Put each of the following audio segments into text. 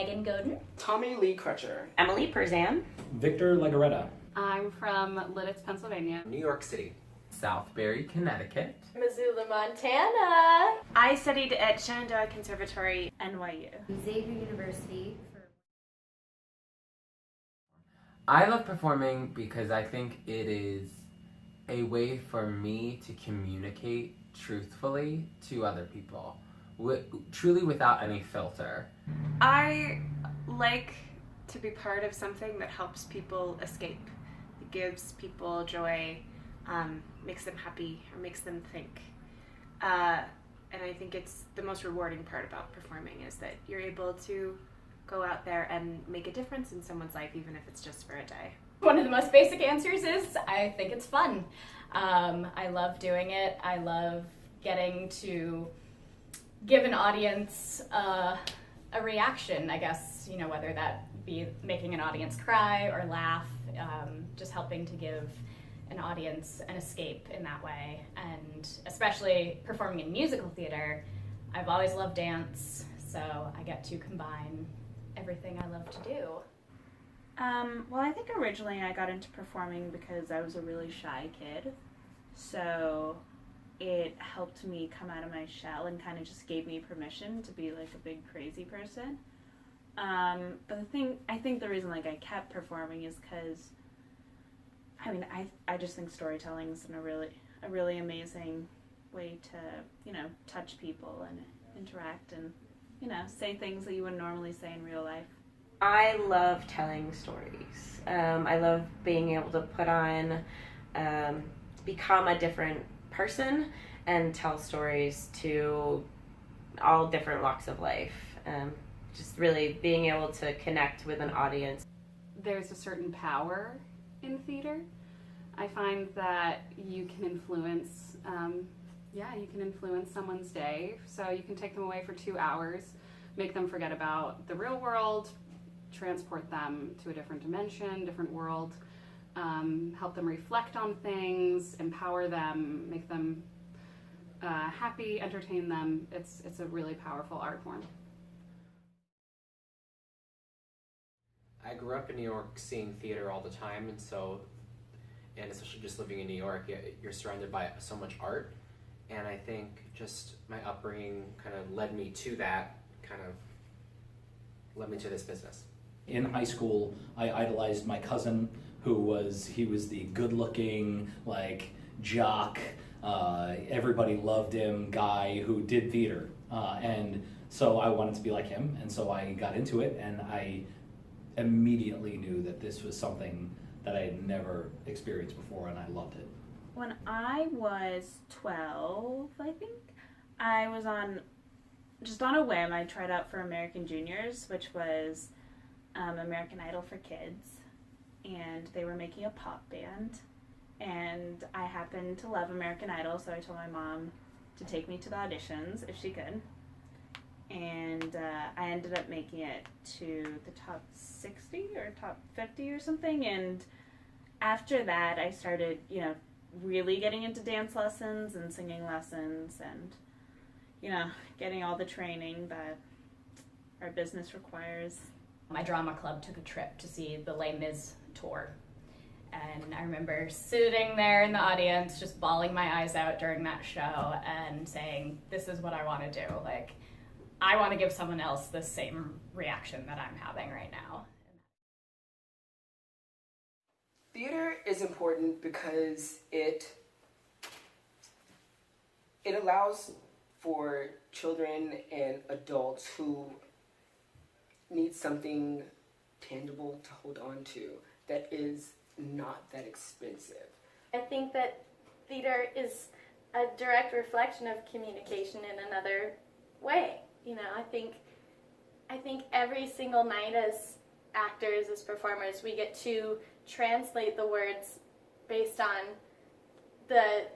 Megan Godin. Tommy Lee Crutcher. Emily Perzan. Victor Legaretta. I'm from Lidditz, Pennsylvania. New York City. Southbury, Connecticut. Missoula, Montana. I studied at Shenandoah Conservatory, NYU. Xavier University. I love performing because I think it is a way for me to communicate truthfully to other people, truly without any filter. I like to be part of something that helps people escape. It gives people joy, makes them happy, or makes them think. And I think it's the most rewarding part about performing is that you're able to go out there and make a difference in someone's life, even if it's just for a day. One of the most basic answers is I think it's fun. I love doing it. I love getting to give an audience a reaction, I guess, whether that be making an audience cry or laugh, just helping to give an audience an escape in that way. And especially performing in musical theater, I've always loved dance, so I get to combine everything I love to do. Well, I think originally I got into performing because I was a really shy kid. So it helped me come out of my shell and kind of just gave me permission to be like a big crazy person. But I think the reason I kept performing is because, I just think storytelling is a really amazing way to, touch people and interact and, say things that you wouldn't normally say in real life. I love telling stories. I love being able to put on, become a different person and tell stories to all different walks of life. Just really being able to connect with an audience. There's a certain power in theater. I find that you can influence, someone's day. So you can take them away for 2 hours, make them forget about the real world, transport them to a different dimension, different world, help them reflect on things, empower them, make them happy, entertain them. It's a really powerful art form. I grew up in New York seeing theater all the time, and especially just living in New York, you're surrounded by so much art, and I think just my upbringing kind of led me to this business. In high school, I idolized my cousin, he was the good-looking, jock, everybody loved him guy who did theater. And so I wanted to be like him, and so I got into it, and I immediately knew that this was something that I had never experienced before, and I loved it. When I was 12, I think, I was on a whim, I tried out for American Juniors, which was American Idol for kids, and they were making a pop band, and I happened to love American Idol, so I told my mom to take me to the auditions if she could, and I ended up making it to the top 60 or top 50 or something, and after that I started, really getting into dance lessons and singing lessons and, getting all the training that our business requires. My drama club took a trip to see the Les Mis tour. And I remember sitting there in the audience, just bawling my eyes out during that show and saying, this is what I want to do. I want to give someone else the same reaction that I'm having right now. Theater is important because it allows for children and adults who need something tangible to hold on to that is not that expensive. I think that theater is a direct reflection of communication in another way. I think every single night as actors, as performers, we get to translate the words based on the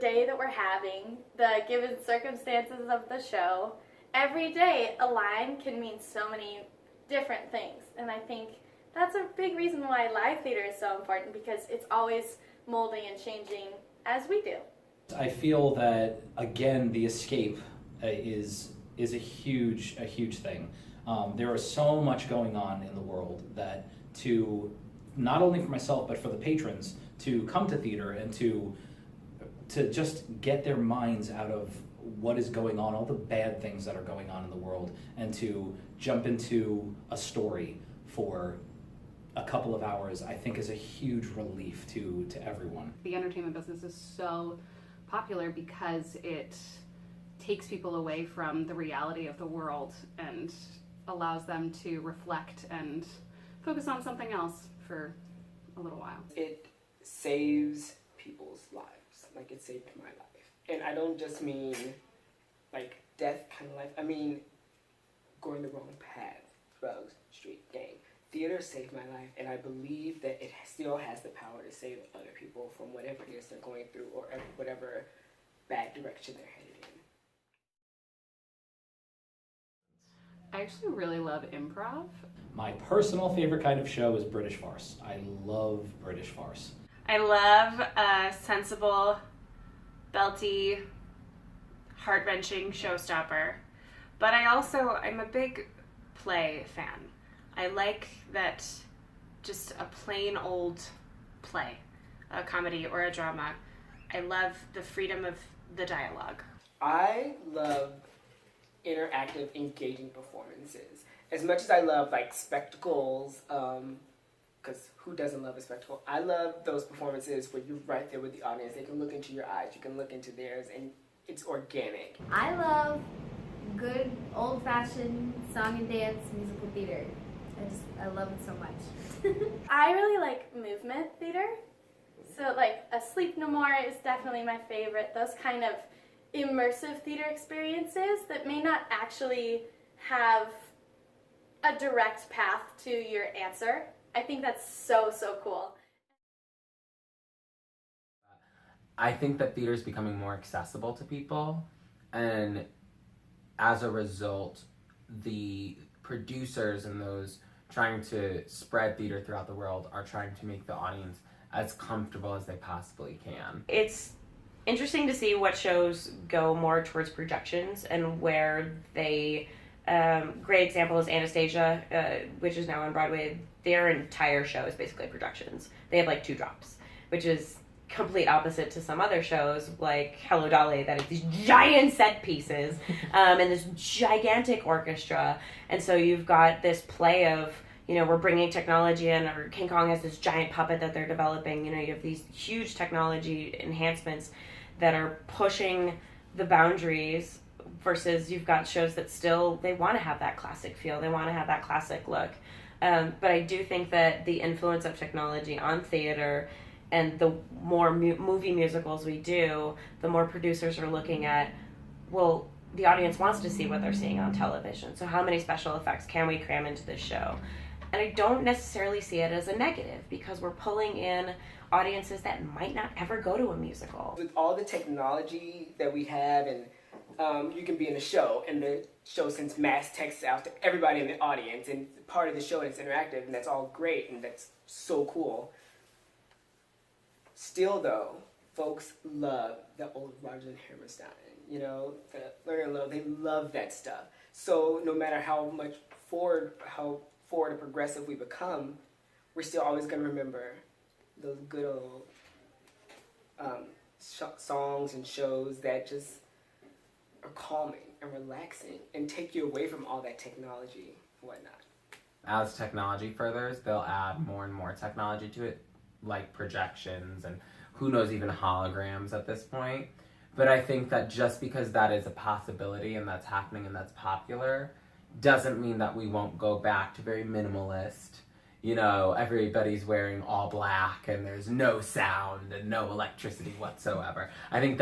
day that we're having, the given circumstances of the show. Every day, a line can mean so many different things, and I think that's a big reason why live theater is so important, because it's always molding and changing as we do. I feel that, again, the escape is a huge thing. There is so much going on in the world that to, not only for myself, but for the patrons, to come to theater and to just get their minds out of what is going on, all the bad things that are going on in the world, and to jump into a story for a couple of hours, I think is a huge relief to everyone. The entertainment business is so popular because it takes people away from the reality of the world and allows them to reflect and focus on something else for a little while. It saves people's lives, like it saved my life. And I don't just mean like death kind of life. I mean going the wrong path, drugs, street, gang. Theater saved my life, and I believe that it still has the power to save other people from whatever it is they're going through or whatever bad direction they're headed in. I actually really love improv. My personal favorite kind of show is British farce. I love British farce. I love a sensible, belty, heart-wrenching showstopper. But I'm a big play fan. I like that just a plain old play, a comedy or a drama. I love the freedom of the dialogue. I love interactive, engaging performances. As much as I love like spectacles, because who doesn't love a spectacle? I love those performances where you're right there with the audience. They can look into your eyes, you can look into theirs, and it's organic. I love good old-fashioned song and dance musical theater. I love it so much. I really like movement theater. So like A Sleep No More is definitely my favorite. Those kind of immersive theater experiences that may not actually have a direct path to your answer. I think that's so cool. I think that theater is becoming more accessible to people, and as a result, the producers and those trying to spread theater throughout the world are trying to make the audience as comfortable as they possibly can. It's interesting to see what shows go more towards projections and where they, great example is Anastasia, which is now on Broadway. Their entire show is basically projections. They have like 2 drops, which is complete opposite to some other shows like Hello Dolly that is these giant set pieces and this gigantic orchestra, and so you've got this play of, you know, we're bringing technology in, or King Kong has this giant puppet that they're developing. You know, you have these huge technology enhancements that are pushing the boundaries, versus you've got shows that still, they want to have that classic feel, they want to have that classic look. But I do think that the influence of technology on theater, and the more movie musicals we do, the more producers are looking at, well, the audience wants to see what they're seeing on television, so how many special effects can we cram into this show? And I don't necessarily see it as a negative, because we're pulling in audiences that might not ever go to a musical. With all the technology that we have, and you can be in a show, and the show sends mass texts out to everybody in the audience, and part of the show is interactive, and that's all great, and that's so cool. Still though, folks love the old Rodgers and Hammerstein, you know, the Learn and Love, they love that stuff. So no matter how forward and progressive we become, we're still always going to remember those good old songs and shows that just are calming and relaxing and take you away from all that technology and whatnot. As technology furthers, they'll add more and more technology to it, like projections and who knows, even holograms at this point. But I think that just because that is a possibility and that's happening and that's popular, doesn't mean that we won't go back to very minimalist. You know, everybody's wearing all black and there's no sound and no electricity whatsoever. I think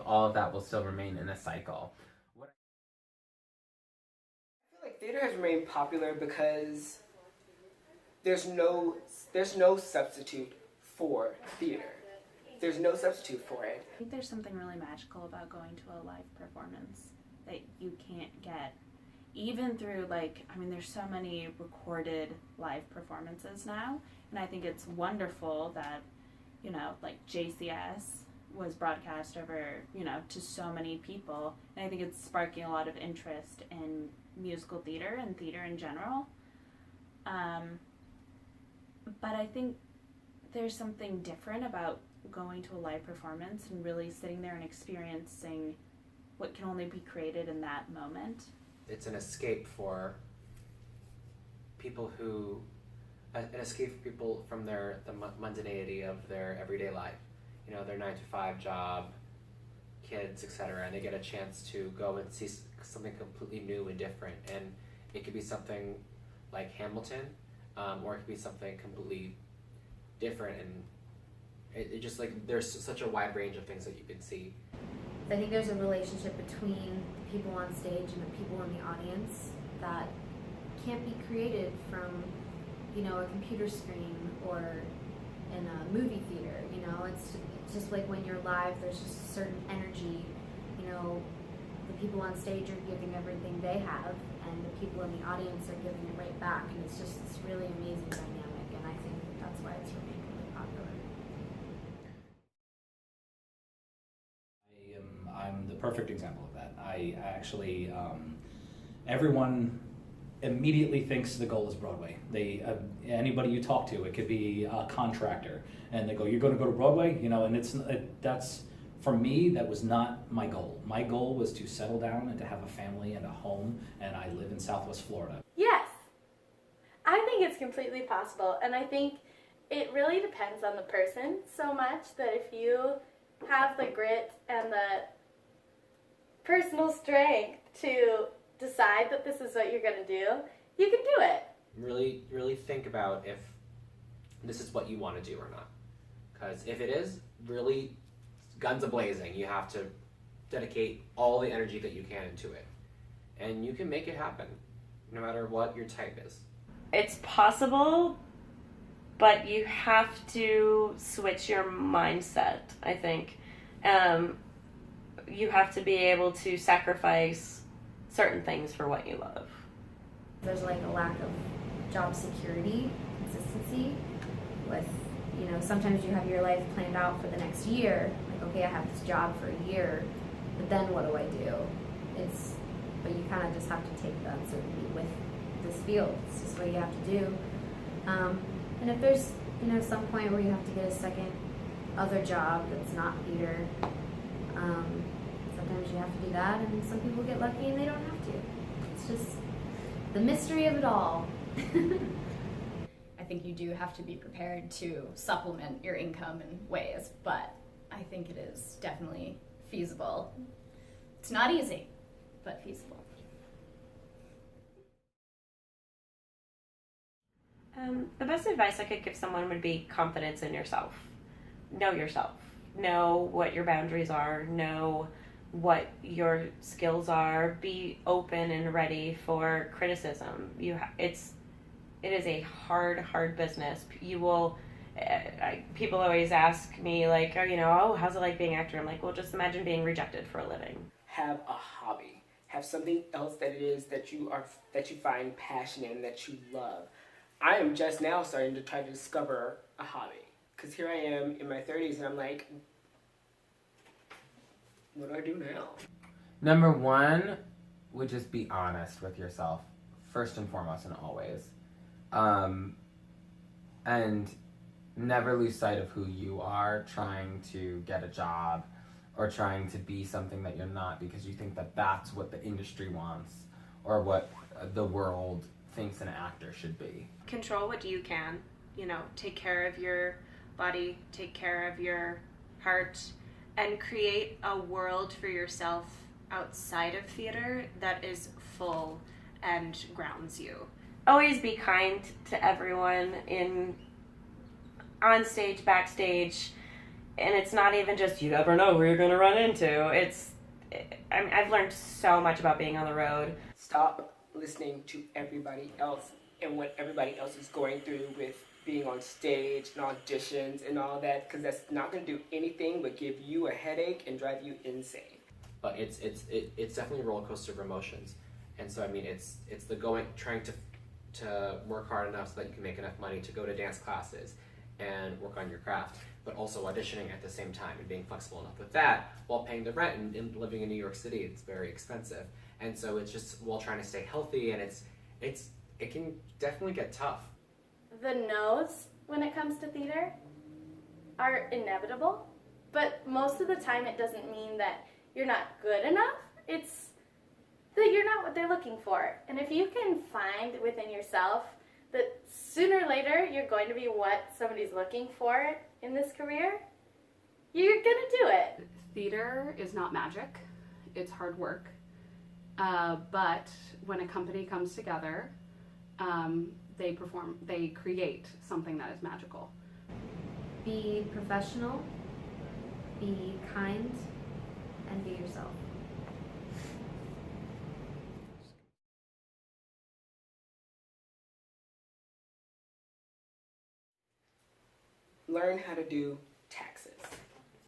all of that will still remain in a cycle. I feel like theater has remained popular because there's no substitute for theater. There's no substitute for it. I think there's something really magical about going to a live performance that you can't get even through, like, I mean, there's so many recorded live performances now, and I think it's wonderful that, you know, like JCS was broadcast over, you know, to so many people, and I think it's sparking a lot of interest in musical theater and theater in general. But I think there's something different about going to a live performance and really sitting there and experiencing what can only be created in that moment. It's an escape for people who, an escape for people from the mundanity of their everyday life. You know, their 9-to-5 job, kids, etc., and they get a chance to go and see something completely new and different. And it could be something like Hamilton, or it could be something completely different. And it just like there's such a wide range of things that you can see. I think there's a relationship between the people on stage and the people in the audience that can't be created from, you know, a computer screen or in a movie theater. You know, it's just like when you're live, there's just a certain energy. You know, the people on stage are giving everything they have, and the people in the audience are giving it right back, and it's just this really amazing dynamic, and I think that's why it's remained really popular. I'm the perfect example of that. I actually, everyone immediately thinks the goal is Broadway. They, anybody you talk to, it could be a contractor, and they go, "You're going to go to Broadway?" You know, and that's, for me, that was not my goal. My goal was to settle down and to have a family and a home, and I live in Southwest Florida. Yes, I think it's completely possible, and I think it really depends on the person so much that if you have the grit and the personal strength to decide that this is what you're going to do, you can do it. Really, really think about if this is what you want to do or not. Because if it is, really, guns a-blazing, you have to dedicate all the energy that you can into it. And you can make it happen, no matter what your type is. It's possible, but you have to switch your mindset, I think. You have to be able to sacrifice certain things for what you love. There's like a lack of job security, consistency with, you know, sometimes you have your life planned out for the next year. Like, okay, I have this job for a year, but then what do I do? But you kind of just have to take the uncertainty with this field. It's just what you have to do. And if there's, you know, some point where you have to get a second other job that's not theater, sometimes you have to do that, and some people get lucky and they don't have to. It's just the mystery of it all. I think you do have to be prepared to supplement your income in ways, but I think it is definitely feasible. It's not easy, but feasible. The best advice I could give someone would be confidence in yourself. Know yourself. Know what your boundaries are. Know what your skills are. Be open and ready for criticism. It is a hard business. You will. People always ask me like, oh, how's it like being an actor? I'm like, well, just imagine being rejected for a living. Have a hobby. Have something else that it is that you find passion in, that you love. I am just now starting to try to discover a hobby. Because here I am in my 30s and I'm like, what do I do now? Number one would just be honest with yourself, first and foremost and always. And never lose sight of who you are trying to get a job or trying to be something that you're not because you think that that's what the industry wants or what the world thinks an actor should be. Control what you can. Take care of your body, take care of your heart, and create a world for yourself outside of theater that is full and grounds you. Always be kind to everyone on stage, backstage, and it's not even just you never know who you're going to run into. I've learned so much about being on the road. Stop listening to everybody else and what everybody else is going through with being on stage and auditions and all that, because that's not going to do anything but give you a headache and drive you insane. But it's definitely a roller coaster of emotions, and so it's the trying to work hard enough so that you can make enough money to go to dance classes, and work on your craft, but also auditioning at the same time and being flexible enough with that while paying the rent and living in New York City. It's very expensive. And so it's just while trying to stay healthy, and it can definitely get tough. The no's when it comes to theater are inevitable, but most of the time it doesn't mean that you're not good enough. It's that you're not what they're looking for. And if you can find within yourself that sooner or later you're going to be what somebody's looking for in this career, you're gonna do it. Theater is not magic, it's hard work. But when a company comes together, they create something that is magical. Be professional, be kind, and be yourself. Learn how to do